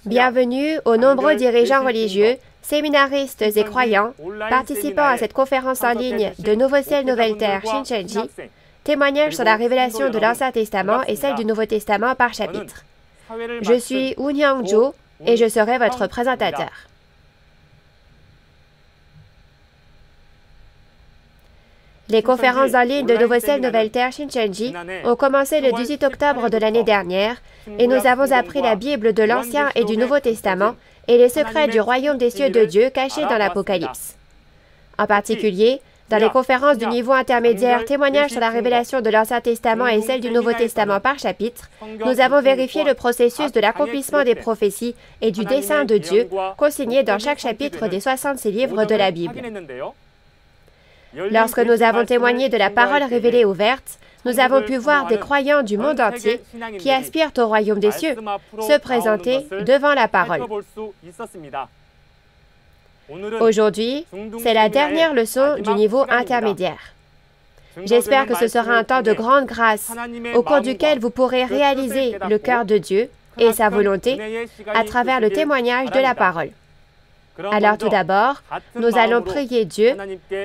Bienvenue aux nombreux dirigeants religieux, séminaristes et croyants participant à cette conférence en ligne de Nouveau Ciel, Nouvelle Terre, Shincheonji, témoignage sur la révélation de l'Ancien Testament et celle du Nouveau Testament par chapitre. Je suis Woon Hyung-jo et je serai votre présentateur. Les conférences en ligne de Nouveau Ciel, Nouvelle Terre, Shincheonji ont commencé le 18 octobre de l'année dernière et nous avons appris la Bible de l'Ancien et du Nouveau Testament et les secrets du royaume des cieux de Dieu cachés dans l'Apocalypse. En particulier, dans les conférences du niveau intermédiaire témoignages sur la révélation de l'Ancien Testament et celle du Nouveau Testament par chapitre, nous avons vérifié le processus de l'accomplissement des prophéties et du dessein de Dieu consigné dans chaque chapitre des 66 livres de la Bible. Lorsque nous avons témoigné de la parole révélée ouverte, nous avons pu voir des croyants du monde entier qui aspirent au royaume des cieux se présenter devant la parole. Aujourd'hui, c'est la dernière leçon du niveau intermédiaire. J'espère que ce sera un temps de grande grâce au cours duquel vous pourrez réaliser le cœur de Dieu et sa volonté à travers le témoignage de la parole. Alors tout d'abord, nous allons prier Dieu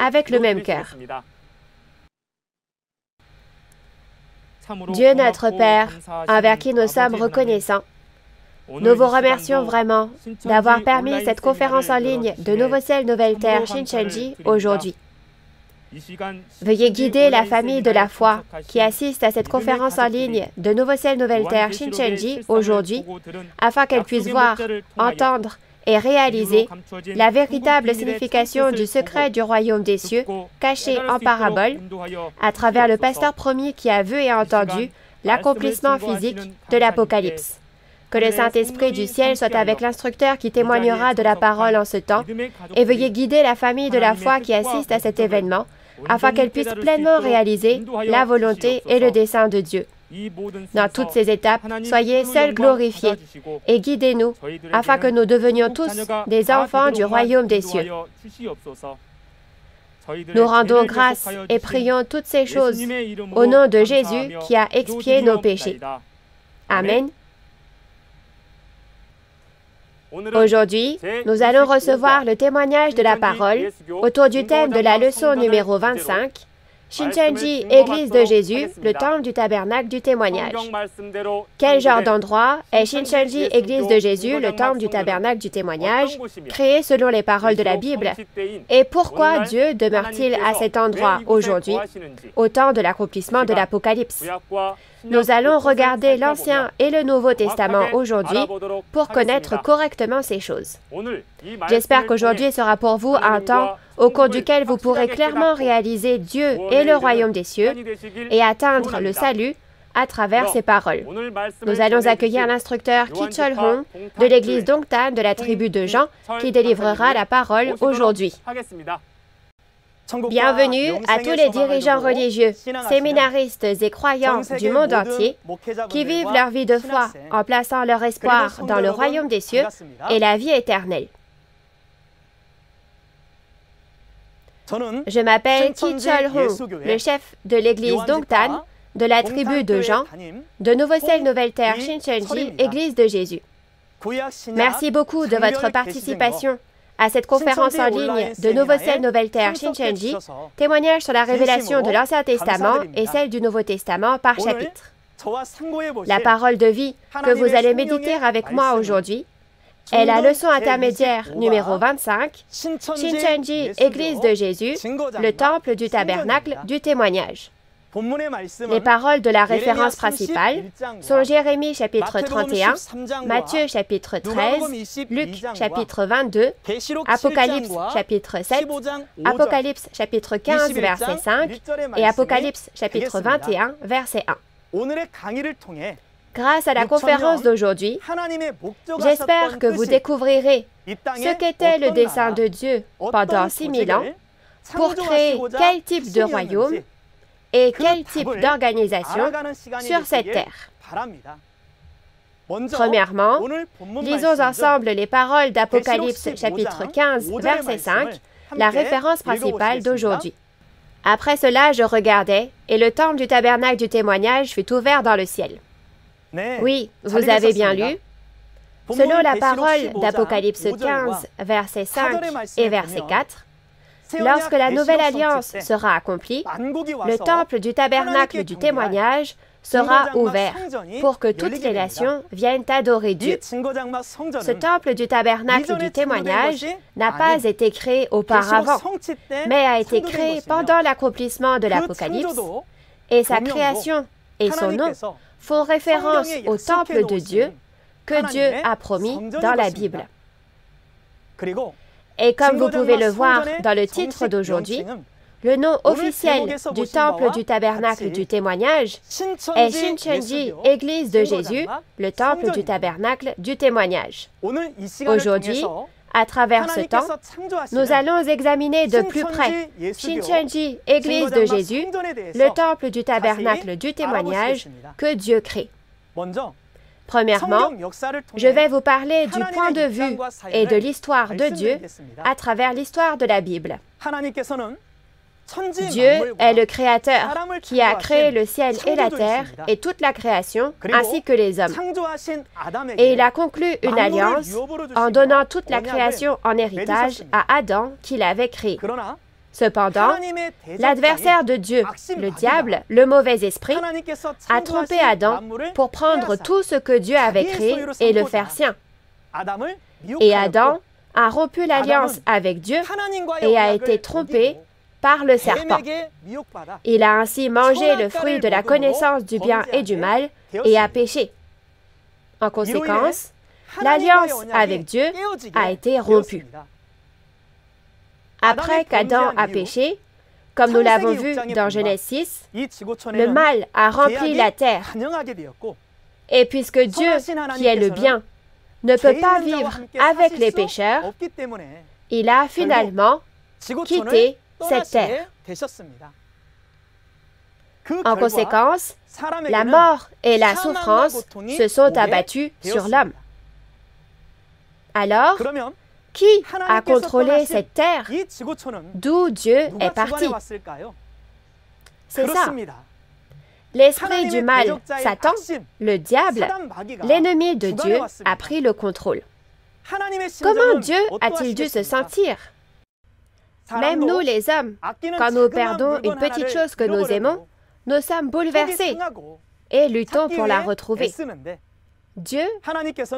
avec le même cœur. Dieu notre Père, envers qui nous sommes reconnaissants, nous vous remercions vraiment d'avoir permis cette conférence en ligne de Nouveau Ciel, Nouvelle Terre, Shincheonji aujourd'hui. Veuillez guider la famille de la foi qui assiste à cette conférence en ligne de Nouveau Ciel, Nouvelle Terre, Shincheonji aujourd'hui, afin qu'elle puisse voir, entendre et réaliser la véritable signification du secret du royaume des cieux, caché en parabole, à travers le pasteur promis qui a vu et entendu l'accomplissement physique de l'Apocalypse. Que le Saint-Esprit du ciel soit avec l'instructeur qui témoignera de la parole en ce temps, et veuillez guider la famille de la foi qui assiste à cet événement, afin qu'elle puisse pleinement réaliser la volonté et le dessein de Dieu. Dans toutes ces étapes, soyez seuls glorifiés et guidez-nous afin que nous devenions tous des enfants du royaume des cieux. Nous rendons grâce et prions toutes ces choses au nom de Jésus qui a expié nos péchés. Amen. Aujourd'hui, nous allons recevoir le témoignage de la parole autour du thème de la leçon numéro 25, Shincheonji, Église de Jésus, le temple du tabernacle du témoignage. Quel genre d'endroit est Shincheonji, Église de Jésus, le temple du tabernacle du témoignage, créé selon les paroles de la Bible? Et pourquoi Dieu demeure-t-il à cet endroit aujourd'hui, au temps de l'accomplissement de l'Apocalypse? Nous allons regarder l'Ancien et le Nouveau Testament aujourd'hui pour connaître correctement ces choses. J'espère qu'aujourd'hui sera pour vous un temps au cours duquel vous pourrez clairement réaliser Dieu et le royaume des cieux et atteindre le salut à travers ces paroles. Nous allons accueillir l'instructeur Ki Chol-hong de l'église Dongtan de la tribu de Jean qui délivrera la parole aujourd'hui. Bienvenue à tous les dirigeants religieux, séminaristes et croyants du monde entier qui vivent leur vie de foi en plaçant leur espoir dans le royaume des cieux et la vie éternelle. Je m'appelle Ki Chol-hong, le chef de l'église Dongtan de la tribu de Jean, de Nouveau Ciel, Nouvelle Terre, Shincheonji, Église de Jésus. Merci beaucoup de votre participation à cette conférence en ligne de Nouveau Ciel, Nouvelle Terre, Shincheonji, témoignage sur la révélation de l'Ancien Testament et celle du Nouveau Testament par chapitre. La parole de vie que vous allez méditer avec moi aujourd'hui est la leçon intermédiaire numéro 25, Shincheonji, Église de Jésus, le temple du tabernacle du témoignage. Les paroles de la référence principale sont Jérémie chapitre 31, Matthieu chapitre 13, Luc chapitre 22, Apocalypse chapitre 7, Apocalypse chapitre 15 verset 5 et Apocalypse chapitre 21 verset 1. Grâce à la conférence d'aujourd'hui, j'espère que vous découvrirez ce qu'était le dessein de Dieu pendant 6000 ans pour créer quel type de royaume et quel type d'organisation sur cette terre. Premièrement, lisons ensemble les paroles d'Apocalypse chapitre 15, verset 5, la référence principale d'aujourd'hui. Après cela, je regardais, et le temple du tabernacle du témoignage fut ouvert dans le ciel. Oui, vous avez bien lu. Selon la parole d'Apocalypse 15, verset 5 et verset 4, lorsque la nouvelle alliance sera accomplie, le temple du tabernacle du témoignage sera ouvert pour que toutes les nations viennent adorer Dieu. Ce temple du tabernacle du témoignage n'a pas été créé auparavant, mais a été créé pendant l'accomplissement de l'Apocalypse, et sa création et son nom font référence au temple de Dieu que Dieu a promis dans la Bible. Et comme vous pouvez le voir dans le titre d'aujourd'hui, le nom officiel du temple du tabernacle du témoignage est Shincheonji, Église de Jésus, le temple du tabernacle du témoignage. Aujourd'hui, à travers ce temps, nous allons examiner de plus près Shincheonji, Église de Jésus, le temple du tabernacle du témoignage que Dieu crée. Premièrement, je vais vous parler du point de vue et de l'histoire de Dieu à travers l'histoire de la Bible. Dieu est le Créateur qui a créé le ciel et la terre et toute la création, ainsi que les hommes. Et il a conclu une alliance en donnant toute la création en héritage à Adam qu'il avait créé. Cependant, l'adversaire de Dieu, le diable, le mauvais esprit, a trompé Adam pour prendre tout ce que Dieu avait créé et le faire sien. Et Adam a rompu l'alliance avec Dieu et a été trompé par le serpent. Il a ainsi mangé le fruit de la connaissance du bien et du mal et a péché. En conséquence, l'alliance avec Dieu a été rompue. Après qu'Adam a péché, comme nous l'avons vu dans Genèse 6, le mal a rempli la terre. Et puisque Dieu, qui est le bien, ne peut pas vivre avec les pécheurs, il a finalement quitté cette terre. En conséquence, la mort et la souffrance se sont abattues sur l'homme. Alors, qui a contrôlé cette terre d'où Dieu est parti? C'est ça. L'esprit du mal, Satan, le diable, l'ennemi de Dieu, a pris le contrôle. Comment Dieu a-t-il dû se sentir? Même nous, les hommes, quand nous perdons une petite chose que nous aimons, nous sommes bouleversés et luttons pour la retrouver. Dieu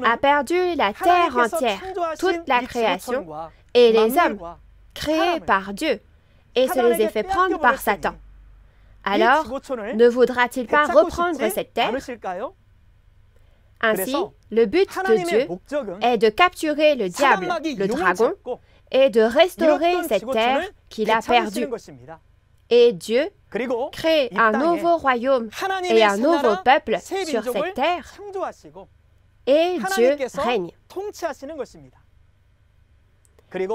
a perdu la terre entière, toute la création et les hommes créés par Dieu et se les a fait prendre par Satan. Alors, ne voudra-t-il pas reprendre cette terre? Ainsi, le but de Dieu est de capturer le diable, le dragon, et de restaurer cette terre qu'il a perdue. Et Dieu crée un nouveau royaume et un nouveau peuple sur cette terre, et Dieu règne.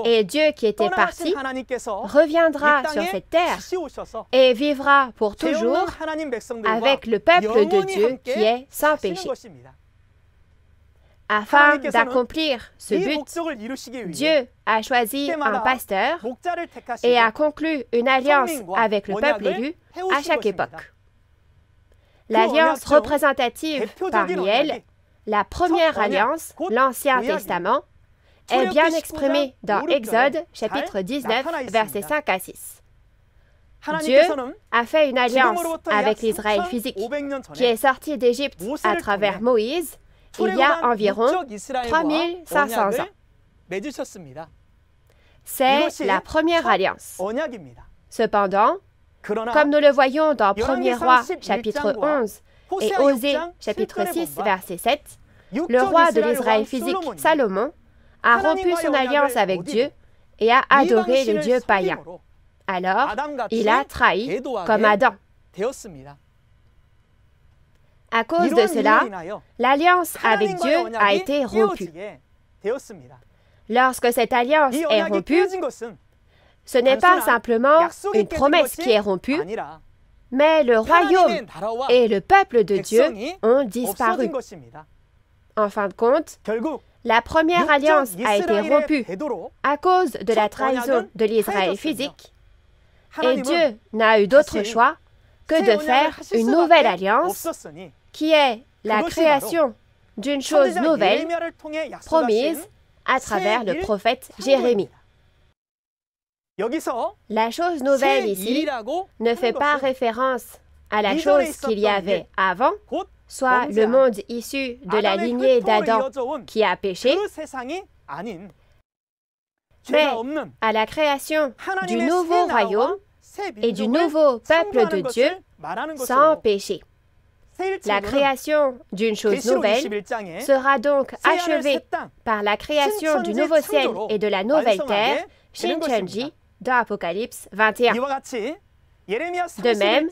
Et Dieu qui était parti reviendra sur cette terre et vivra pour toujours avec le peuple de Dieu qui est sans péché. Afin d'accomplir ce but, Dieu a choisi un pasteur et a conclu une alliance avec le peuple élu à chaque époque. L'alliance représentative parmi elles, la première alliance, l'Ancien Testament, est bien exprimée dans Exode, chapitre 19, versets 5 à 6. Dieu a fait une alliance avec l'Israël physique qui est sorti d'Égypte à travers Moïse il y a environ 3500 ans. C'est la première alliance. Cependant, comme nous le voyons dans 1er Roi, chapitre 11, et Osée, chapitre 6, verset 7, le roi de l'Israël physique, Salomon, a rompu son alliance avec Dieu et a adoré les dieux païens. Alors, il a trahi comme Adam. À cause de cela, l'alliance avec Dieu a été rompue. Lorsque cette alliance est rompue, ce n'est pas simplement une promesse qui est rompue, mais le royaume et le peuple de Dieu ont disparu. En fin de compte, la première alliance a été rompue à cause de la trahison de l'Israël physique, et Dieu n'a eu d'autre choix que de faire une nouvelle alliance qui est la création d'une chose nouvelle promise à travers le prophète Jérémie. La chose nouvelle ici ne fait pas référence à la chose qu'il y avait avant, soit le monde issu de la lignée d'Adam qui a péché, mais à la création du nouveau royaume et du nouveau peuple de Dieu sans péché. La création d'une chose nouvelle sera donc achevée par la création du nouveau ciel et de la nouvelle terre, Shincheonji, dans Apocalypse 21. De même,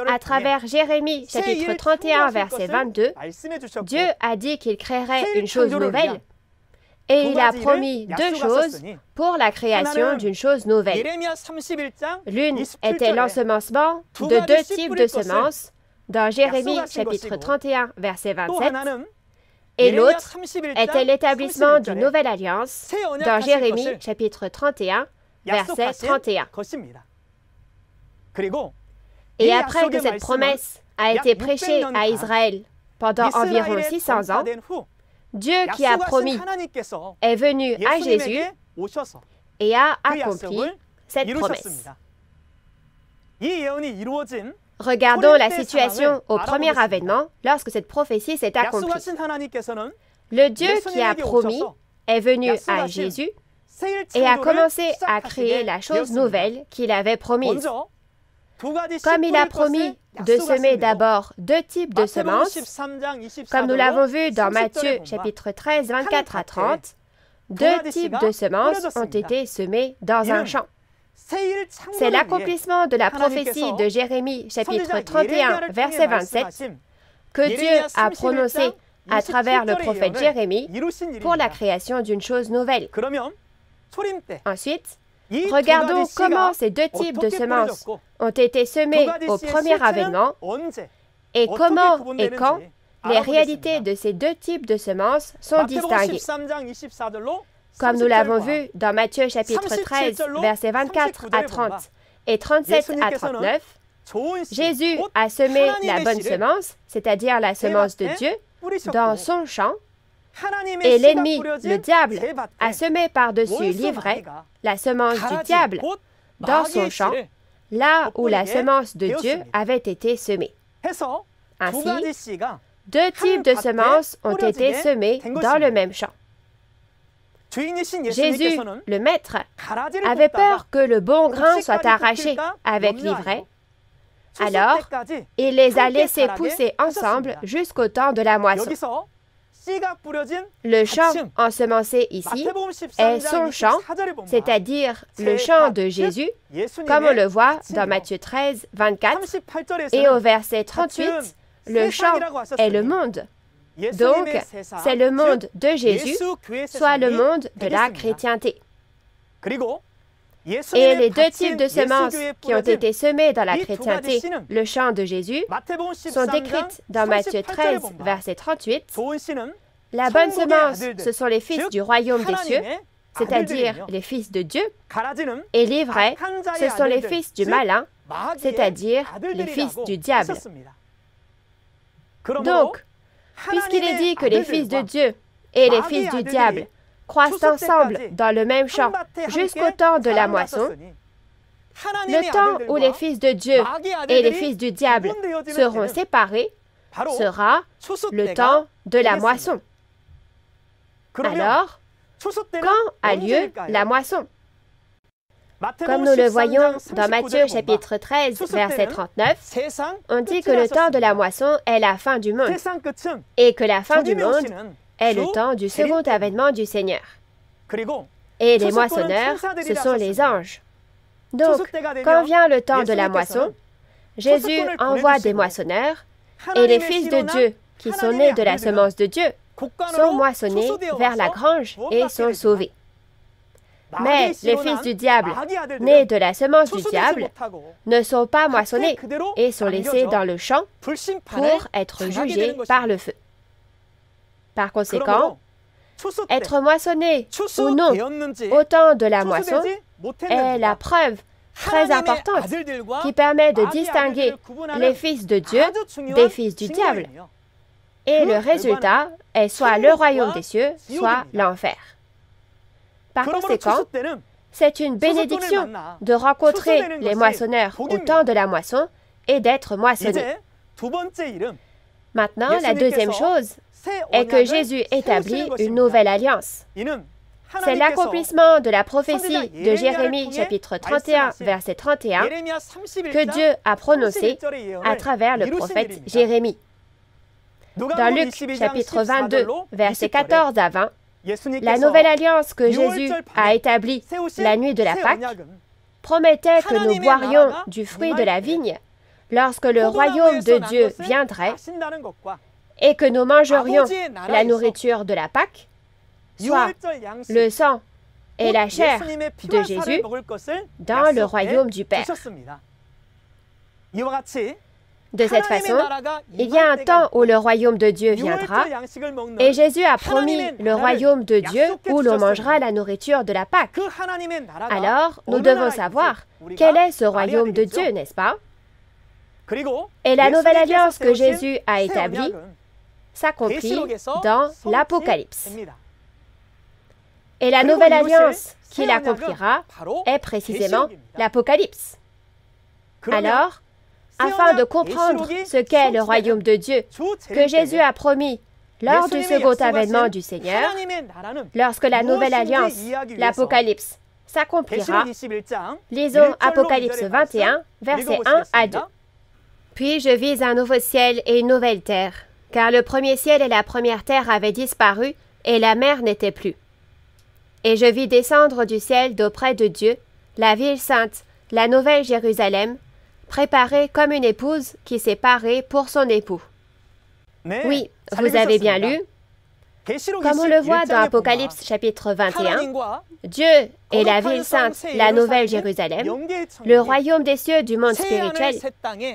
à travers Jérémie, chapitre 31, verset 22, Dieu a dit qu'il créerait une chose nouvelle, et il a promis deux choses pour la création d'une chose nouvelle. L'une était l'ensemencement de deux types de semences, dans Jérémie, chapitre 31, verset 27, et l'autre était l'établissement d'une nouvelle alliance, dans Jérémie, chapitre 31, verset 31. Et après que cette promesse a été prêchée à Israël pendant environ 600 ans, Dieu qui a promis est venu à Jésus et a accompli cette promesse. Regardons la situation au premier avènement lorsque cette prophétie s'est accomplie. Le Dieu qui a promis est venu à Jésus et a commencé à créer la chose nouvelle qu'il avait promise. Comme il a promis de semer d'abord deux types de semences, comme nous l'avons vu dans Matthieu chapitre 13, 24 à 30, deux types de semences ont été semées dans un champ. C'est l'accomplissement de la prophétie de Jérémie chapitre 31, verset 27, que Dieu a prononcé à travers le prophète Jérémie pour la création d'une chose nouvelle. Ensuite, regardons comment ces deux types de semences ont été semés au premier avènement et comment et quand les réalités de ces deux types de semences sont distinguées. Comme nous l'avons vu dans Matthieu chapitre 13, versets 24 à 30 et 37 à 39, Jésus a semé la bonne semence, c'est-à-dire la semence de Dieu, dans son champ, et l'ennemi, le diable, a semé par-dessus l'ivraie la semence du diable dans son champ, là où la semence de Dieu avait été semée. Ainsi, deux types de semences ont été semées dans le même champ. Jésus, le Maître, avait peur que le bon grain soit arraché avec l'ivraie. Alors, il les a laissés pousser ensemble jusqu'au temps de la moisson. Le champ ensemencé ici est son champ, c'est-à-dire le champ de Jésus, comme on le voit dans Matthieu 13, 24, et au verset 38, le champ est le monde. Donc, c'est le monde de Jésus, soit le monde de la chrétienté. Et les deux types de semences qui ont été semées dans la chrétienté, le champ de Jésus, sont décrites dans Matthieu 13, verset 38. La bonne semence, ce sont les fils du royaume des cieux, c'est-à-dire les fils de Dieu, et l'ivraie, ce sont les fils du malin, c'est-à-dire les fils du diable. Donc, puisqu'il est dit que les fils de Dieu et les fils du diable croissent ensemble dans le même champ jusqu'au temps de la moisson, le temps où les fils de Dieu et les fils du diable seront séparés sera le temps de la moisson. Alors, quand a lieu la moisson? Comme nous le voyons dans Matthieu chapitre 13, verset 39, on dit que le temps de la moisson est la fin du monde et que la fin du monde est le temps du second avènement du Seigneur. Et les moissonneurs, ce sont les anges. Donc, quand vient le temps de la moisson, Jésus envoie des moissonneurs et les fils de Dieu, qui sont nés de la semence de Dieu, sont moissonnés vers la grange et sont sauvés. Mais les fils du diable, nés de la semence du diable, ne sont pas moissonnés et sont laissés dans le champ pour être jugés par le feu. Par conséquent, être moissonné ou non au temps de la moisson est la preuve très importante qui permet de distinguer les fils de Dieu des fils du diable. Et le résultat est soit le royaume des cieux, soit l'enfer. Par conséquent, c'est une bénédiction de rencontrer les moissonneurs au temps de la moisson et d'être moissonné. Maintenant, la deuxième chose est que Jésus établit une nouvelle alliance. C'est l'accomplissement de la prophétie de Jérémie chapitre 31, verset 31, que Dieu a prononcé à travers le prophète Jérémie. Dans Luc chapitre 22, versets 14 à 20, la nouvelle alliance que Jésus a établie la nuit de la Pâque promettait que nous boirions du fruit de la vigne lorsque le royaume de Dieu viendrait et que nous mangerions la nourriture de la Pâque, soit le sang et la chair de Jésus dans le royaume du Père. De cette façon, il y a un temps où le royaume de Dieu viendra et Jésus a promis le royaume de Dieu où l'on mangera la nourriture de la Pâque. Alors, nous devons savoir quel est ce royaume de Dieu, n'est-ce pas? Et la nouvelle alliance que Jésus a établie s'accomplit dans l'Apocalypse. Et la nouvelle alliance qu'il accomplira est précisément l'Apocalypse. Alors, afin de comprendre ce qu'est le royaume de Dieu que Jésus a promis lors du second avènement du Seigneur, lorsque la nouvelle alliance, l'Apocalypse, s'accomplira, lisons Apocalypse 21, versets 1 à 2. Puis je vis un nouveau ciel et une nouvelle terre, car le premier ciel et la première terre avaient disparu, et la mer n'était plus. Et je vis descendre du ciel d'auprès de Dieu, la ville sainte, la nouvelle Jérusalem, préparée comme une épouse qui s'est parée pour son époux. Oui, vous avez bien lu. Comme on le voit dans Apocalypse chapitre 21, Dieu est la ville sainte, la nouvelle Jérusalem, le royaume des cieux du monde spirituel,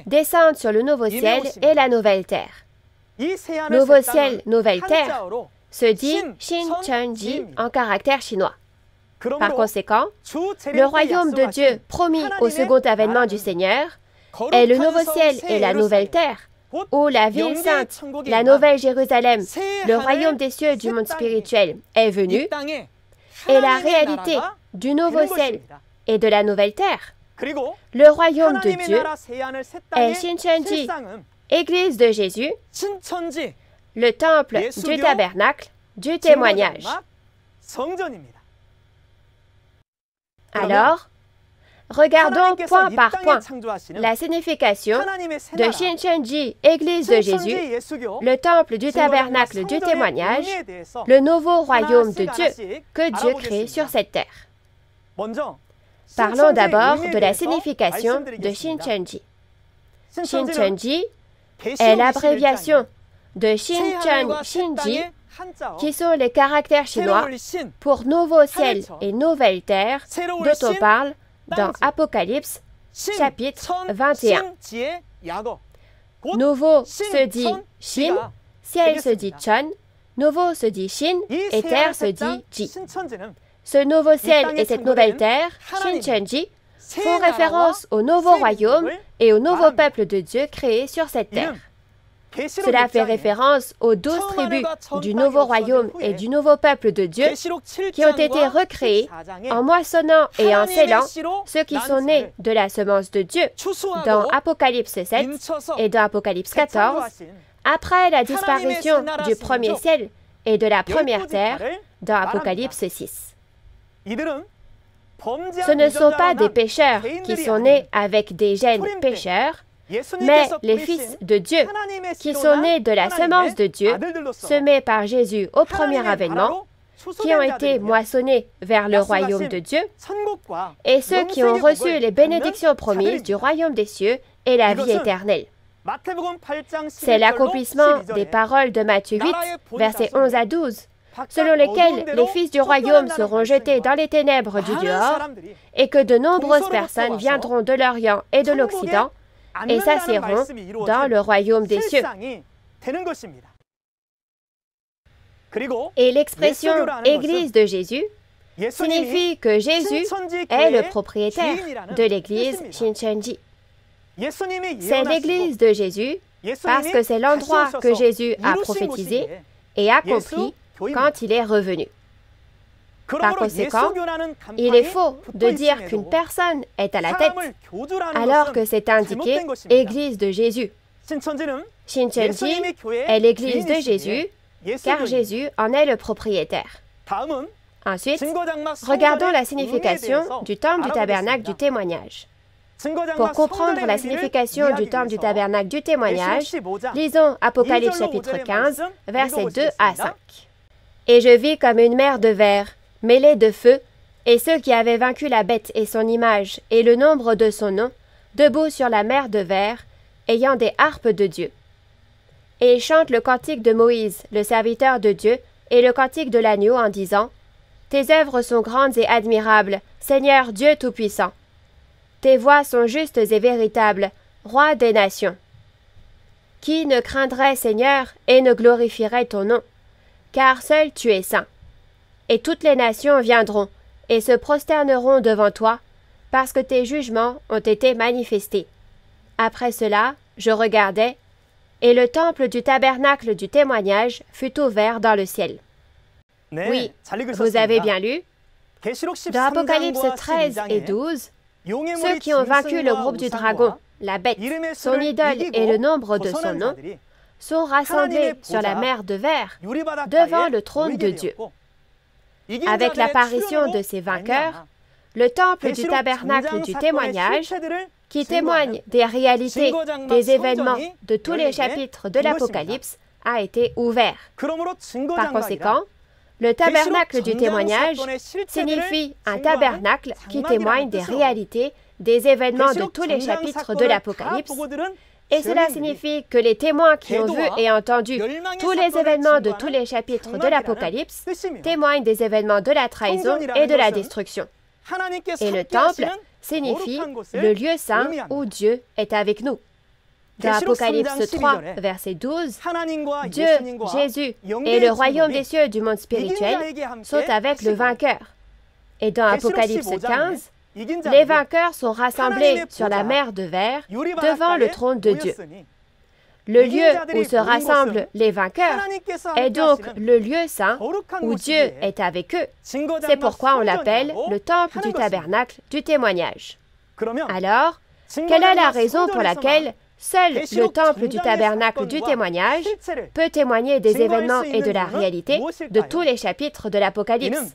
descendent sur le nouveau ciel et la nouvelle terre. Nouveau ciel, nouvelle terre se dit Shincheonji en caractère chinois. Par conséquent, le royaume de Dieu promis au second avènement du Seigneur est le nouveau ciel et la nouvelle terre, où la ville sainte, la nouvelle Jérusalem, le royaume des cieux du monde spirituel est venu, et la réalité du nouveau ciel et de la nouvelle terre. Le royaume de Dieu est Shincheonji, Église de Jésus, le temple du tabernacle, du témoignage. Alors, regardons point par point la signification de Shincheonji, Église de Jésus, le temple du tabernacle du témoignage, le nouveau royaume de Dieu que Dieu crée sur cette terre. Parlons d'abord de la signification de Shincheonji. Shincheonji est l'abréviation de Shincheon, Shinji, qui sont les caractères chinois pour nouveau ciel et nouvelle terre dont on parle dans Apocalypse chapitre 21. Nouveau se dit Shin, ciel se dit Chon, nouveau se dit Shin et terre se dit Ji. Ce nouveau ciel et cette nouvelle terre, Shincheonji, font référence au nouveau royaume et au nouveau peuple de Dieu créé sur cette terre. Cela fait référence aux 12 tribus du nouveau royaume et du nouveau peuple de Dieu qui ont été recréés en moissonnant et en scellant ceux qui sont nés de la semence de Dieu dans Apocalypse 7 et dans Apocalypse 14, après la disparition du premier ciel et de la première terre dans Apocalypse 6. Ce ne sont pas des pécheurs qui sont nés avec des gènes pécheurs, mais les fils de Dieu, qui sont nés de la semence de Dieu, semés par Jésus au premier avènement, qui ont été moissonnés vers le royaume de Dieu, et ceux qui ont reçu les bénédictions promises du royaume des cieux et la vie éternelle. C'est l'accomplissement des paroles de Matthieu 8, versets 11 à 12, selon lesquelles les fils du royaume seront jetés dans les ténèbres du dehors, et que de nombreuses personnes viendront de l'Orient et de l'Occident, et s'assiéront dans le royaume des cieux. Et l'expression « Église de Jésus » signifie que Jésus est le propriétaire de l'église Shincheonji. C'est l'église de Jésus parce que c'est l'endroit que Jésus a prophétisé et accompli quand il est revenu. Par conséquent, il est faux de dire qu'une personne est à la tête alors que c'est indiqué « Église de Jésus ». Shincheonji est l'église de Jésus car Jésus en est le propriétaire. Ensuite, regardons la signification du temple du tabernacle du témoignage. Pour comprendre la signification du temple du tabernacle du témoignage, lisons Apocalypse chapitre 15, versets 2 à 5. « Et je vis comme une mer de verre, mêlée de feu, et ceux qui avaient vaincu la bête et son image et le nombre de son nom, debout sur la mer de verre, ayant des harpes de Dieu. Et ils chantent le cantique de Moïse, le serviteur de Dieu, et le cantique de l'agneau en disant « Tes œuvres sont grandes et admirables, Seigneur Dieu Tout-Puissant. Tes voies sont justes et véritables, Roi des nations. Qui ne craindrait, Seigneur, et ne glorifierait ton nom? Car seul tu es saint. Et toutes les nations viendront, et se prosterneront devant toi, parce que tes jugements ont été manifestés. Après cela, je regardais, et le temple du tabernacle du témoignage fut ouvert dans le ciel. » Oui, vous avez bien lu. Dans Apocalypse 13 et 12, ceux qui ont vaincu le groupe du dragon, la bête, son idole et le nombre de son nom, sont rassemblés sur la mer de verre devant le trône de Dieu. Avec l'apparition de ces vainqueurs, le temple du tabernacle du témoignage, qui témoigne des réalités, des événements de tous les chapitres de l'Apocalypse, a été ouvert. Par conséquent, le tabernacle du témoignage signifie un tabernacle qui témoigne des réalités, des événements de tous les chapitres de l'Apocalypse, et cela signifie que les témoins qui ont vu et entendu tous les événements de tous les chapitres de l'Apocalypse témoignent des événements de la trahison et de la destruction. Et le temple signifie le lieu saint où Dieu est avec nous. Dans Apocalypse 3, verset 12, Dieu, Jésus et le royaume des cieux du monde spirituel sont avec le vainqueur. Et dans Apocalypse 15, les vainqueurs sont rassemblés sur la mer de verre devant le trône de Dieu. Le lieu où se rassemblent les vainqueurs est donc le lieu saint où Dieu est avec eux. C'est pourquoi on l'appelle le temple du tabernacle du témoignage. Alors, quelle est la raison pour laquelle seul le temple du tabernacle du témoignage peut témoigner des événements et de la réalité de tous les chapitres de l'Apocalypse?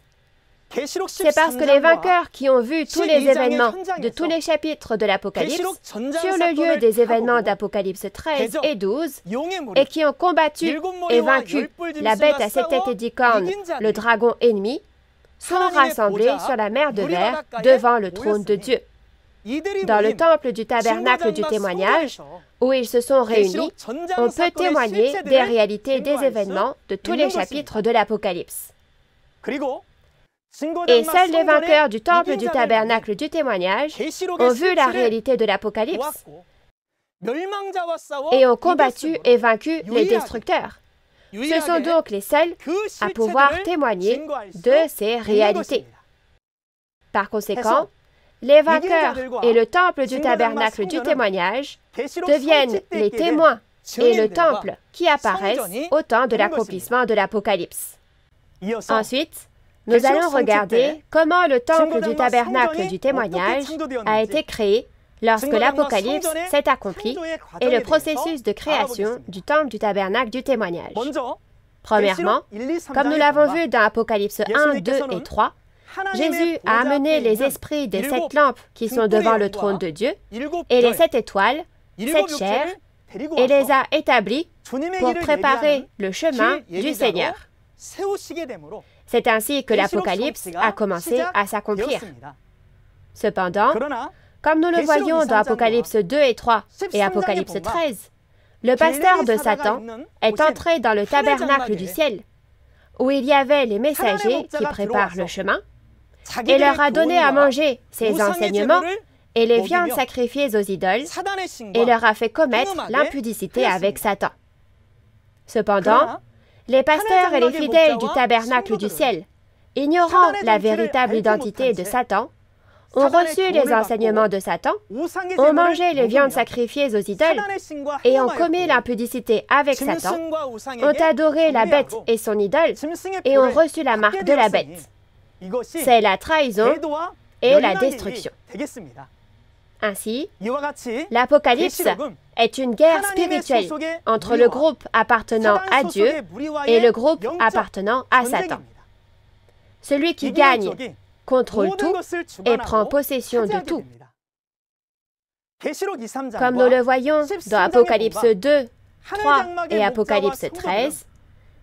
C'est parce que les vainqueurs qui ont vu tous les événements de tous les chapitres de l'Apocalypse sur le lieu des événements d'Apocalypse 13 et 12 et qui ont combattu et vaincu la bête à 7 têtes et 10 cornes, le dragon ennemi, sont rassemblés sur la mer de verre devant le trône de Dieu. Dans le temple du tabernacle du témoignage, où ils se sont réunis, on peut témoigner des réalités des événements de tous les chapitres de l'Apocalypse. Et seuls les vainqueurs du temple du tabernacle du témoignage ont vu la réalité de l'Apocalypse et ont combattu et vaincu les destructeurs. Ce sont donc les seuls à pouvoir témoigner de ces réalités. Par conséquent, les vainqueurs et le temple du tabernacle du témoignage deviennent les témoins et le temple qui apparaissent au temps de l'accomplissement de l'Apocalypse. Ensuite, nous allons regarder comment le temple du tabernacle du témoignage a été créé lorsque l'Apocalypse s'est accompli et le processus de création du temple du tabernacle du témoignage. Premièrement, comme nous l'avons vu dans Apocalypse 1, 2 et 3, Jésus a amené les esprits des 7 lampes qui sont devant le trône de Dieu et les 7 étoiles, 7 chairs, et les a établis pour préparer le chemin du Seigneur. C'est ainsi que l'Apocalypse a commencé à s'accomplir. Cependant, comme nous le voyons dans Apocalypse 2 et 3 et Apocalypse 13, le pasteur de Satan est entré dans le tabernacle du ciel, où il y avait les messagers qui préparent le chemin, et leur a donné à manger ses enseignements et les viandes sacrifiées aux idoles, et leur a fait commettre l'impudicité avec Satan. Cependant, les pasteurs et les fidèles du tabernacle du ciel, ignorant la véritable identité de Satan, ont reçu les enseignements de Satan, ont mangé les viandes sacrifiées aux idoles et ont commis l'impudicité avec Satan, ont adoré la bête et son idole et ont reçu la marque de la bête. C'est la trahison et la destruction. Ainsi, l'Apocalypse est une guerre spirituelle entre le groupe appartenant à Dieu et le groupe appartenant à Satan. Celui qui gagne contrôle tout et prend possession de tout. Comme nous le voyons dans Apocalypse 2, 3 et Apocalypse 13,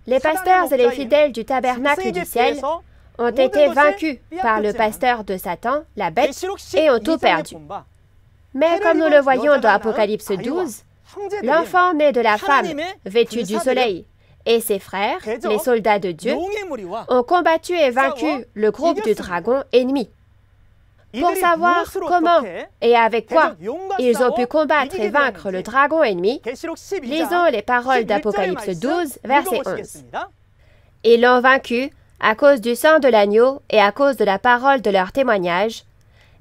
les pasteurs et les fidèles du tabernacle du ciel ont été vaincus par le pasteur de Satan, la bête, et ont tout perdu. Mais comme nous le voyons dans Apocalypse 12, l'enfant né de la femme, vêtu du soleil, et ses frères, les soldats de Dieu, ont combattu et vaincu le groupe du dragon ennemi. Pour savoir comment et avec quoi ils ont pu combattre et vaincre le dragon ennemi, lisons les paroles d'Apocalypse 12, verset 11. Ils l'ont vaincu à cause du sang de l'agneau et à cause de la parole de leur témoignage,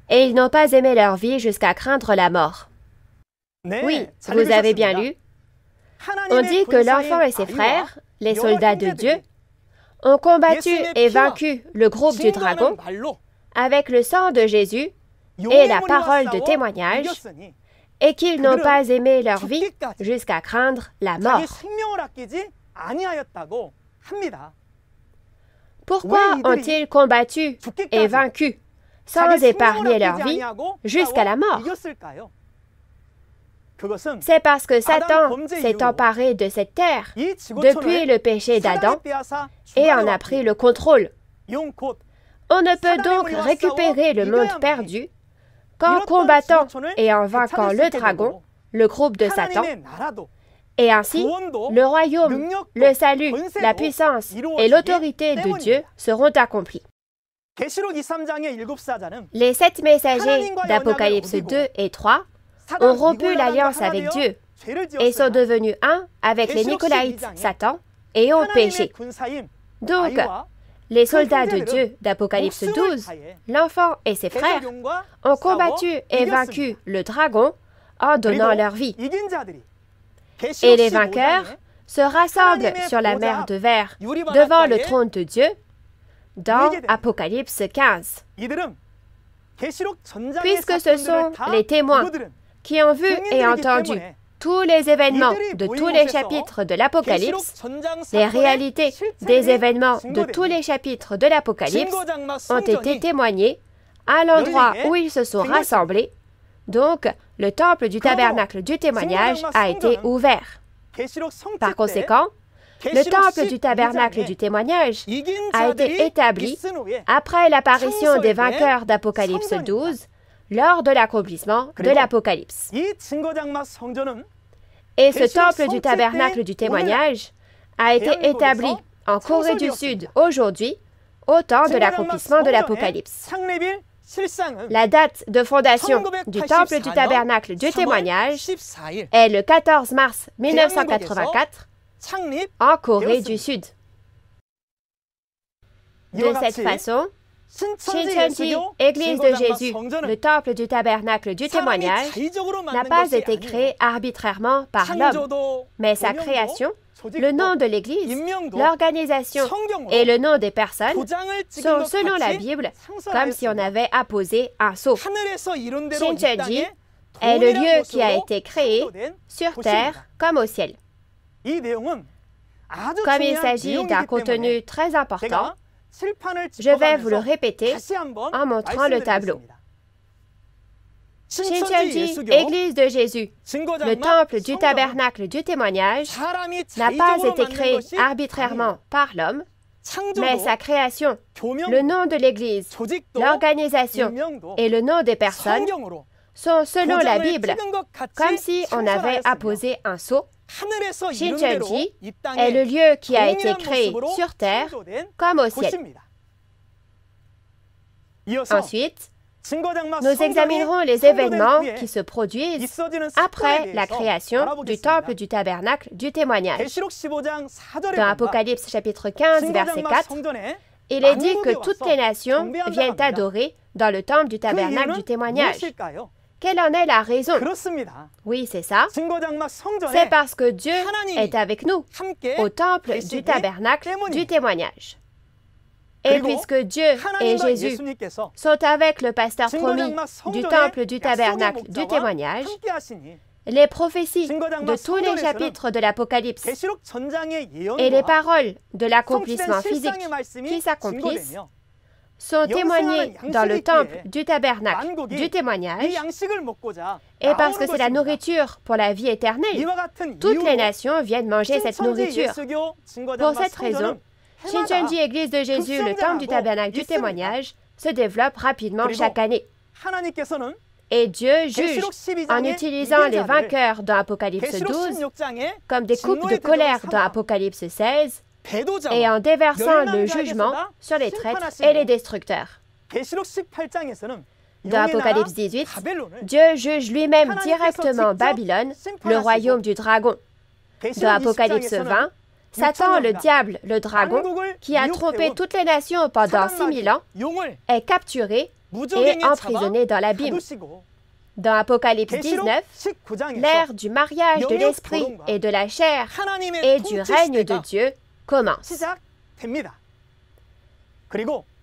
et ils n'ont pas aimé leur vie jusqu'à craindre la mort. Oui, vous avez bien lu. On dit que l'enfant et ses frères, les soldats de Dieu, ont combattu et vaincu le groupe du dragon avec le sang de Jésus et la parole de témoignage, et qu'ils n'ont pas aimé leur vie jusqu'à craindre la mort. Pourquoi ont-ils combattu et vaincu sans épargner leur vie jusqu'à la mort? C'est parce que Satan s'est emparé de cette terre depuis le péché d'Adam et en a pris le contrôle. On ne peut donc récupérer le monde perdu qu'en combattant et en vainquant le dragon, le groupe de Satan, et ainsi le royaume, le salut, la puissance et l'autorité de Dieu seront accomplis. Les 7 messagers d'Apocalypse 2 et 3 ont rompu l'alliance avec Dieu et sont devenus un avec les Nicolaïtes, Satan, et ont péché. Donc, les soldats de Dieu d'Apocalypse 12, l'enfant et ses frères, ont combattu et vaincu le dragon en donnant leur vie. Et les vainqueurs se rassemblent sur la mer de verre devant le trône de Dieu dans Apocalypse 15. Puisque ce sont les témoins qui ont vu et entendu tous les événements de tous les chapitres de l'Apocalypse, les réalités des événements de tous les chapitres de l'Apocalypse ont été témoignés à l'endroit où ils se sont rassemblés. Donc, le temple du tabernacle du témoignage a été ouvert. Par conséquent, le temple du tabernacle du témoignage a été établi après l'apparition des vainqueurs d'Apocalypse 12 lors de l'accomplissement de l'Apocalypse. Et ce temple du tabernacle du témoignage a été établi en Corée du Sud aujourd'hui, au temps de l'accomplissement de l'Apocalypse. La date de fondation du temple du tabernacle du témoignage est le 14 mars 1984 en Corée du Sud. De cette façon, Shincheonji, Église de Jésus, le temple du tabernacle du témoignage, n'a pas été créé arbitrairement par l'homme, mais sa création, le nom de l'Église, l'organisation et le nom des personnes sont, selon la Bible, comme si on avait apposé un sceau. Shincheonji est le lieu qui a été créé sur terre comme au ciel. Comme il s'agit d'un contenu très important, je vais vous le répéter en montrant le tableau. Shincheonji, Église de Jésus, le temple du tabernacle du témoignage, n'a pas été créé arbitrairement par l'homme, mais sa création, le nom de l'Église, l'organisation et le nom des personnes sont, selon la Bible, comme si on avait apposé un sceau. Shincheonji est le lieu qui a été créé sur terre comme au ciel. Ensuite, nous examinerons les événements qui se produisent après la création du temple du tabernacle du témoignage. Dans Apocalypse chapitre 15, verset 4, il est dit que toutes les nations viennent adorer dans le temple du tabernacle du témoignage. Quelle en est la raison? Oui, c'est ça. C'est parce que Dieu est avec nous au temple du tabernacle du témoignage. Et puisque Dieu et Jésus sont avec le pasteur promis du temple du tabernacle du témoignage, les prophéties de tous les chapitres de l'Apocalypse et les paroles de l'accomplissement physique qui s'accomplissent sont témoignées dans le temple du tabernacle du témoignage, et parce que c'est la nourriture pour la vie éternelle, toutes les nations viennent manger cette nourriture. Pour cette raison, Shincheonji Église de Jésus, le temple du tabernacle du témoignage, se développe rapidement chaque année. Et Dieu juge en utilisant les vainqueurs dans Apocalypse 12 comme des coupes de colère dans Apocalypse 16 et en déversant le jugement sur les traîtres et les destructeurs. Dans Apocalypse 18, Dieu juge lui-même directement Babylone, le royaume du dragon. Dans Apocalypse 20, Satan, le diable, le dragon, qui a trompé toutes les nations pendant 6000 ans, est capturé et emprisonné dans l'abîme. Dans Apocalypse 19, l'ère du mariage de l'esprit et de la chair et du règne de Dieu commence.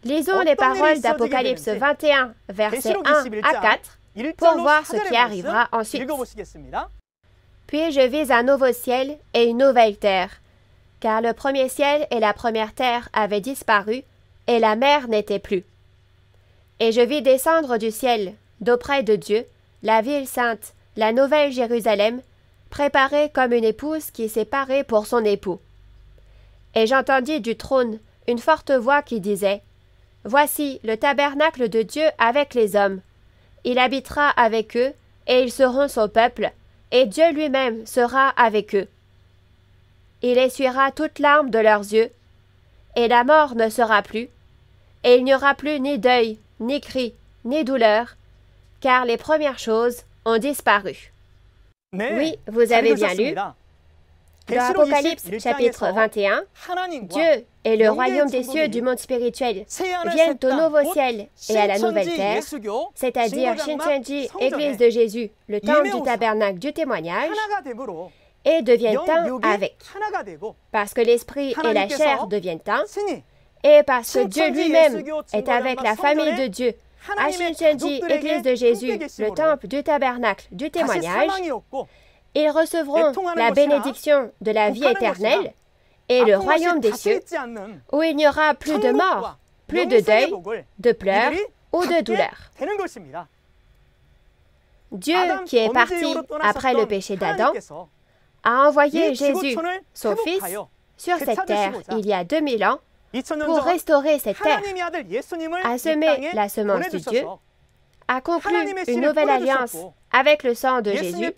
Lisons les paroles d'Apocalypse 21, versets 1 à 4, pour voir ce qui arrivera ensuite. Puis je vis un nouveau ciel et une nouvelle terre, car le premier ciel et la première terre avaient disparu, et la mer n'était plus. Et je vis descendre du ciel, d'auprès de Dieu, la ville sainte, la nouvelle Jérusalem, préparée comme une épouse qui s'est parée pour son époux. Et j'entendis du trône une forte voix qui disait, « Voici le tabernacle de Dieu avec les hommes. Il habitera avec eux, et ils seront son peuple, et Dieu lui-même sera avec eux. Il essuiera toute larme de leurs yeux, et la mort ne sera plus, et il n'y aura plus ni deuil, ni cri, ni douleur, car les premières choses ont disparu. » Oui, vous avez bien lu. Dans Apocalypse chapitre 21, Dieu et le royaume des cieux du monde spirituel viennent au nouveau ciel et à la nouvelle terre, c'est-à-dire Shincheonji, Église de Jésus, le temple du tabernacle du témoignage, et deviennent un avec, parce que l'esprit et la chair deviennent un, et parce que Dieu lui-même est avec la famille de Dieu, à Shincheonji, Église de Jésus, le temple du tabernacle du témoignage, ils recevront la bénédiction de la vie éternelle et le royaume des cieux, où il n'y aura plus de mort, plus de deuil, de pleurs ou de douleur. Dieu, qui est parti après le péché d'Adam, a envoyé Jésus, son Fils, sur cette terre il y a 2000 ans pour restaurer cette terre, a semé la semence de Dieu, a conclu une nouvelle alliance avec le sang de Jésus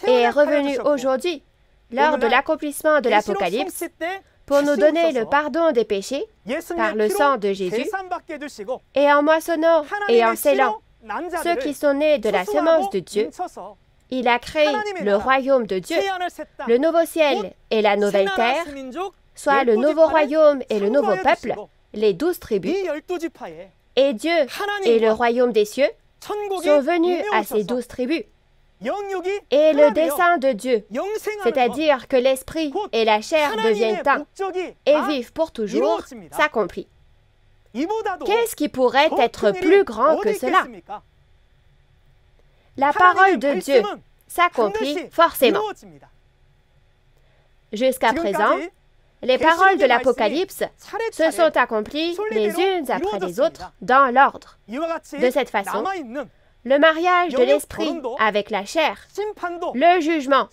et est revenu aujourd'hui, lors de l'accomplissement de l'Apocalypse, pour nous donner le pardon des péchés par le sang de Jésus, et en moissonnant et en scellant ceux qui sont nés de la semence de Dieu, il a créé le royaume de Dieu, le nouveau ciel et la nouvelle terre, soit le nouveau royaume et le nouveau peuple, les 12 tribus, et Dieu et le royaume des cieux sont venus à ces 12 tribus. Et le dessein de Dieu, c'est-à-dire que l'esprit et la chair deviennent un et vivent pour toujours, s'accomplit. Qu'est-ce qui pourrait être plus grand que cela? La parole de Dieu s'accomplit forcément. Jusqu'à présent, les paroles de l'Apocalypse se sont accomplies les unes après les autres dans l'ordre. De cette façon, le mariage de l'esprit avec la chair, le jugement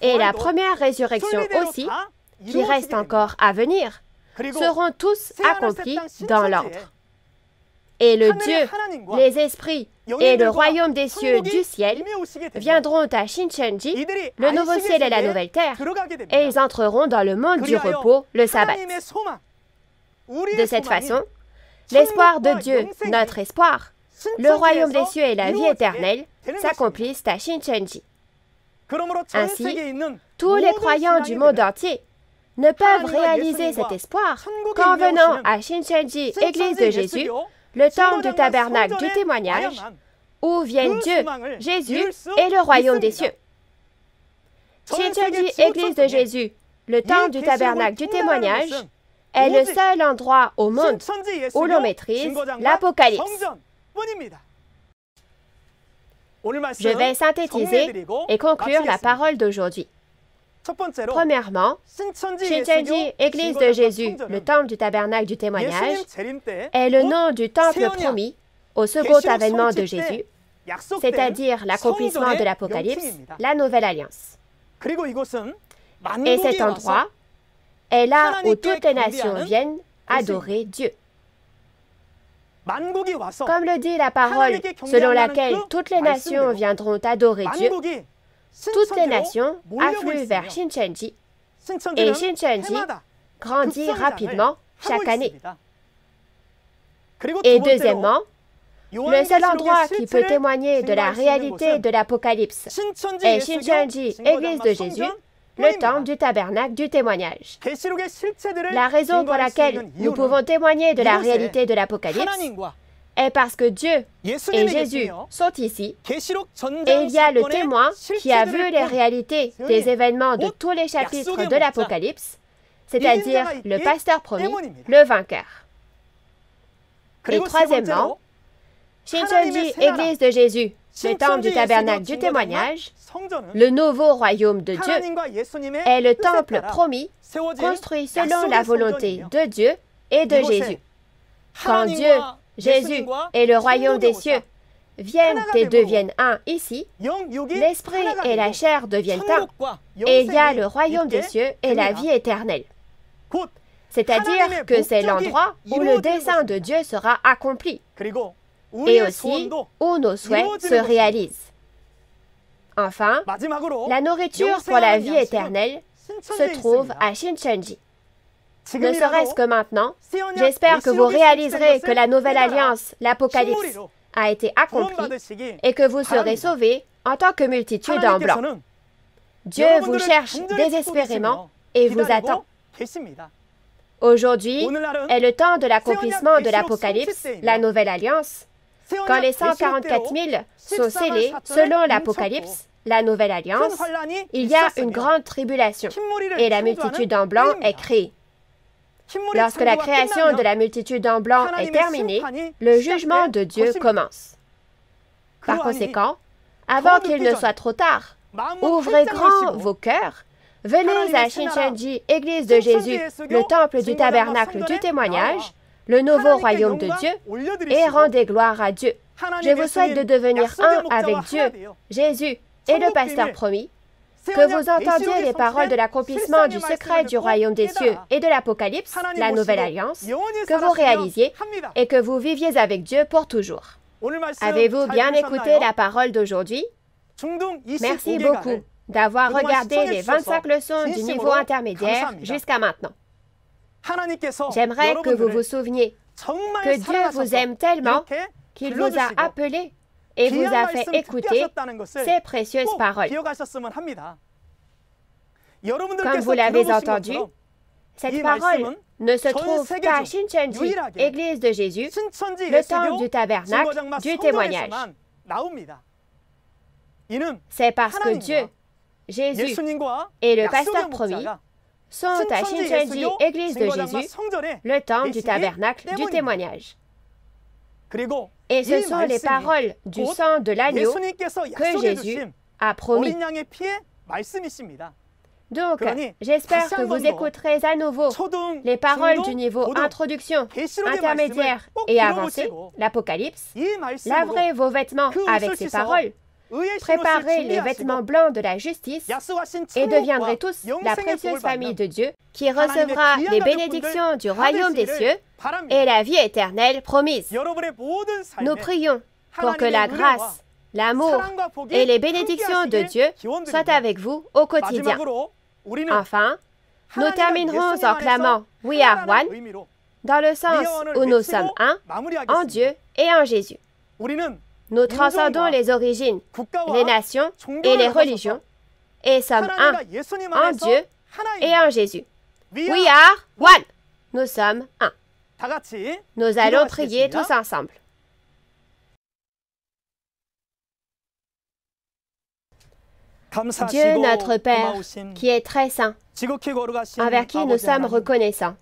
et la première résurrection aussi, qui reste encore à venir, seront tous accomplis dans l'ordre. Et le Dieu, les esprits et le royaume des cieux du ciel viendront à Shincheonji, le nouveau ciel et la nouvelle terre, et ils entreront dans le monde du repos, le sabbat. De cette façon, l'espoir de Dieu, notre espoir, le royaume des cieux et la vie éternelle s'accomplissent à Shincheonji. Ainsi, tous les croyants du monde entier ne peuvent réaliser cet espoir qu'en venant à Shincheonji, Église de Jésus, le temple du tabernacle du témoignage, où viennent Dieu, Jésus et le royaume des cieux. Shincheonji Église de Jésus, le temple du tabernacle du témoignage, est le seul endroit au monde où l'on maîtrise l'Apocalypse. Je vais synthétiser et conclure la parole d'aujourd'hui. Premièrement, Shincheonji Église de Jésus, le temple du tabernacle du témoignage, est le nom du temple promis au second avènement de Jésus, c'est-à-dire l'accomplissement de l'Apocalypse, la Nouvelle Alliance. Et cet endroit est là où toutes les nations viennent adorer Dieu. Comme le dit la parole selon laquelle toutes les nations viendront adorer Dieu, toutes les nations affluent vers Shincheonji et Shincheonji grandit rapidement chaque année. Et deuxièmement, le seul endroit qui peut témoigner de la réalité de l'Apocalypse est Shincheonji Église de Jésus, le temple du tabernacle du témoignage. La raison pour laquelle nous pouvons témoigner de la réalité de l'Apocalypse est parce que Dieu et Jésus sont ici, et il y a le témoin qui a vu les réalités des événements de tous les chapitres de l'Apocalypse, c'est-à-dire le pasteur promis, le vainqueur. Et troisièmement, Shincheonji Église de Jésus, le temple du tabernacle du témoignage, le nouveau royaume de Dieu, est le temple promis, construit selon la volonté de Dieu et de Jésus. Quand Dieu, Jésus et le royaume des cieux viennent et deviennent un ici, l'esprit et la chair deviennent un, et il y a le royaume des cieux et la vie éternelle. C'est-à-dire que c'est l'endroit où le dessein de Dieu sera accompli, et aussi où nos souhaits se réalisent. Enfin, la nourriture pour la vie éternelle se trouve à Shincheonji. Ne serait-ce que maintenant, j'espère que vous réaliserez que la nouvelle alliance, l'Apocalypse, a été accomplie et que vous serez sauvés en tant que multitude en blanc. Dieu vous cherche désespérément et vous attend. Aujourd'hui est le temps de l'accomplissement de l'Apocalypse, la nouvelle alliance, quand les 144 000 sont scellés selon l'Apocalypse, la nouvelle alliance, il y a une grande tribulation et la multitude en blanc est créée. Lorsque la création de la multitude en blanc est terminée, le jugement de Dieu commence. Par conséquent, avant qu'il ne soit trop tard, ouvrez grand vos cœurs, venez à Shincheonji Église de Jésus, le temple du tabernacle du témoignage, le nouveau royaume de Dieu, et rendez gloire à Dieu. Je vous souhaite de devenir un avec Dieu, Jésus et le pasteur promis, que vous entendiez les paroles de l'accomplissement du secret du royaume des cieux et de l'Apocalypse, la nouvelle alliance, que vous réalisiez et que vous viviez avec Dieu pour toujours. Avez-vous bien écouté la parole d'aujourd'hui? Merci beaucoup d'avoir regardé les 25 leçons du niveau intermédiaire jusqu'à maintenant. J'aimerais que vous vous souveniez que Dieu vous aime tellement qu'il vous a appelé et vous a fait écouter ces précieuses paroles. Comme vous l'avez entendu, cette parole ne se trouve qu'à Shincheonji, Église de Jésus, le temple du tabernacle du témoignage. C'est parce que Dieu, Jésus et le pasteur promis sont à Shincheonji, Église de Jésus, le temple du tabernacle du témoignage. Et ce sont les paroles du sang de l'agneau que Jésus a promis. Donc, j'espère que vous écouterez à nouveau les paroles du niveau introduction, intermédiaire et avancé, l'Apocalypse. Laverez vos vêtements avec ces paroles. Préparez les vêtements blancs de la justice et deviendrez tous la précieuse famille de Dieu qui recevra les bénédictions du royaume des cieux et la vie éternelle promise. Nous prions pour que la grâce, l'amour et les bénédictions de Dieu soient avec vous au quotidien. Enfin, nous terminerons en clamant « We are one » dans le sens où nous sommes un en Dieu et en Jésus. Nous transcendons les origines, les nations et les religions et sommes un en Dieu et en Jésus. We are one. Nous sommes un. Nous allons prier tous ensemble. Dieu notre Père, qui est très saint, envers qui nous sommes reconnaissants,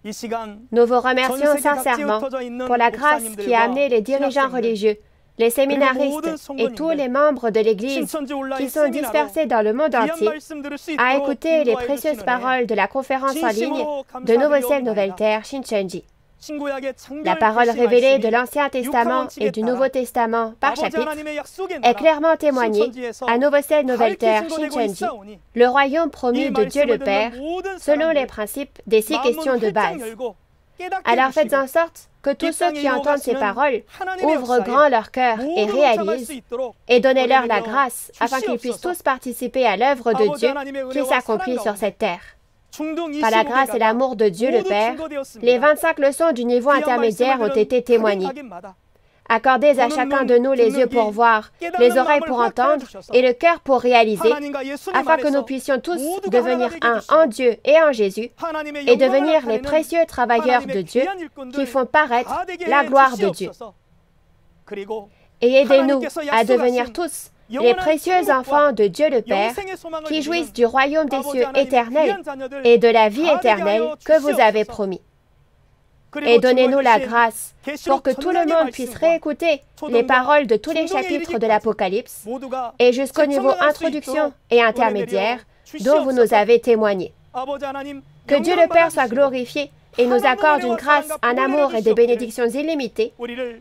nous vous remercions sincèrement pour la grâce qui a amené les dirigeants religieux, les séminaristes et tous les membres de l'Église qui sont dispersés dans le monde entier à écouter les précieuses paroles de la conférence en ligne de Nouveau Ciel, Nouvelle Terre, Shincheonji. La parole révélée de l'Ancien Testament et du Nouveau Testament par chapitre est clairement témoignée à Nouveau Ciel, Nouvelle Terre, Shincheonji, le royaume promis de Dieu le Père, selon les principes des 6 questions de base. Alors faites en sorte que tous ceux qui entendent ces paroles ouvrent grand leur cœur et réalisent, et donnez-leur la grâce afin qu'ils puissent tous participer à l'œuvre de Dieu qui s'accomplit sur cette terre. Par la grâce et l'amour de Dieu le Père, les 25 leçons du niveau intermédiaire ont été témoignées. Accordez à chacun de nous les yeux pour voir, les oreilles pour entendre et le cœur pour réaliser, afin que nous puissions tous devenir un en Dieu et en Jésus, et devenir les précieux travailleurs de Dieu qui font paraître la gloire de Dieu. Et aidez-nous à devenir tous les précieux enfants de Dieu le Père qui jouissent du royaume des cieux éternel et de la vie éternelle que vous avez promis. Et donnez-nous la grâce pour que tout le monde puisse réécouter les paroles de tous les chapitres de l'Apocalypse et jusqu'au niveau introduction et intermédiaire dont vous nous avez témoigné. Que Dieu le Père soit glorifié et nous accorde une grâce, un amour et des bénédictions illimitées,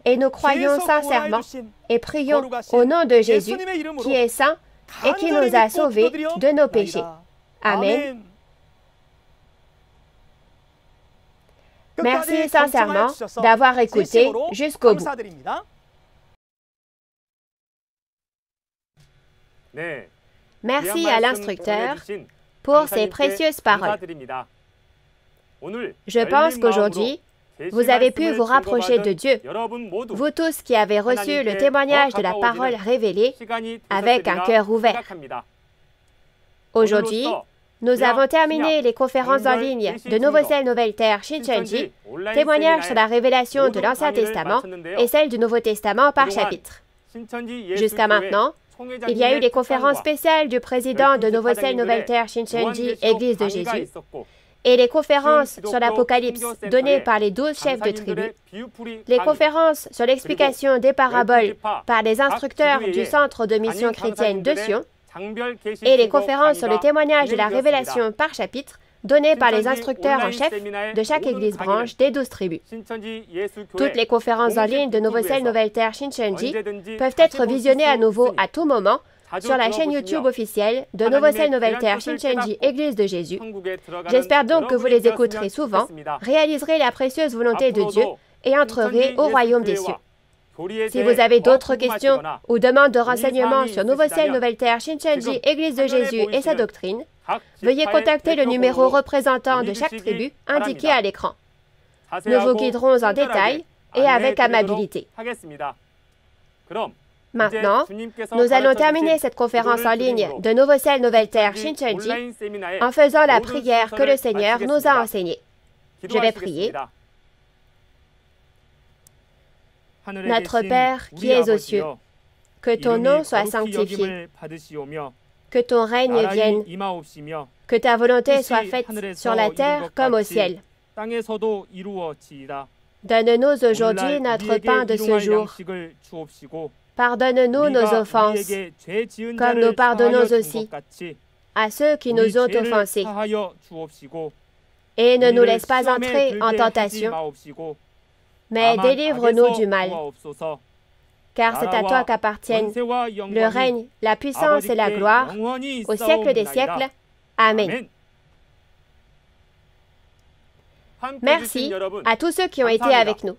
et nous croyons sincèrement et prions au nom de Jésus, qui est saint et qui nous a sauvés de nos péchés. Amen. Merci sincèrement d'avoir écouté jusqu'au bout. Merci à l'instructeur pour ses précieuses paroles. Je pense qu'aujourd'hui, vous avez pu vous rapprocher de Dieu, vous tous qui avez reçu le témoignage de la parole révélée avec un cœur ouvert. Aujourd'hui, nous avons terminé les conférences en ligne de Nouveau Ciel, Nouvelle Terre, Shincheonji, témoignage sur la révélation de l'Ancien Testament et celle du Nouveau Testament par chapitre. Jusqu'à maintenant, il y a eu les conférences spéciales du président de Nouveau Ciel, Nouvelle Terre, Shincheonji, Église de Jésus, et les conférences sur l'Apocalypse données par les 12 chefs de tribu, les conférences sur l'explication des paraboles par les instructeurs du Centre de mission chrétienne de Sion, et les conférences sur le témoignage de la révélation par chapitre données par les instructeurs en chef de chaque église branche des 12 tribus. Toutes les conférences en ligne de Nouveau Ciel, Nouvelle Terre, Shincheonji peuvent être visionnées à nouveau à tout moment sur la chaîne YouTube officielle de Nouveau Ciel, Nouvelle Terre, Shincheonji, Église de Jésus. J'espère donc que vous les écouterez souvent, réaliserez la précieuse volonté de Dieu et entrerez au royaume des cieux. Si vous avez d'autres questions ou demandes de renseignements sur Nouveau Ciel, Nouvelle Terre, Shincheonji, Église de Jésus et sa doctrine, veuillez contacter le numéro représentant de chaque tribu indiqué à l'écran. Nous vous guiderons en détail et avec amabilité. Maintenant, nous allons terminer cette conférence en ligne de Nouveau Ciel, Nouvelle Terre, Shincheonji en faisant la prière que le Seigneur nous a enseignée. Je vais prier. Notre Père qui es aux cieux, que ton nom soit sanctifié, que ton règne vienne, que ta volonté soit faite sur la terre comme au ciel. Donne-nous aujourd'hui notre pain de ce jour. Pardonne-nous nos offenses, comme nous pardonnons aussi à ceux qui nous ont offensés. Et ne nous laisse pas entrer en tentation, mais délivre-nous du mal. Car c'est à toi qu'appartiennent le règne, la puissance et la gloire au siècle des siècles. Amen. Merci à tous ceux qui ont été avec nous.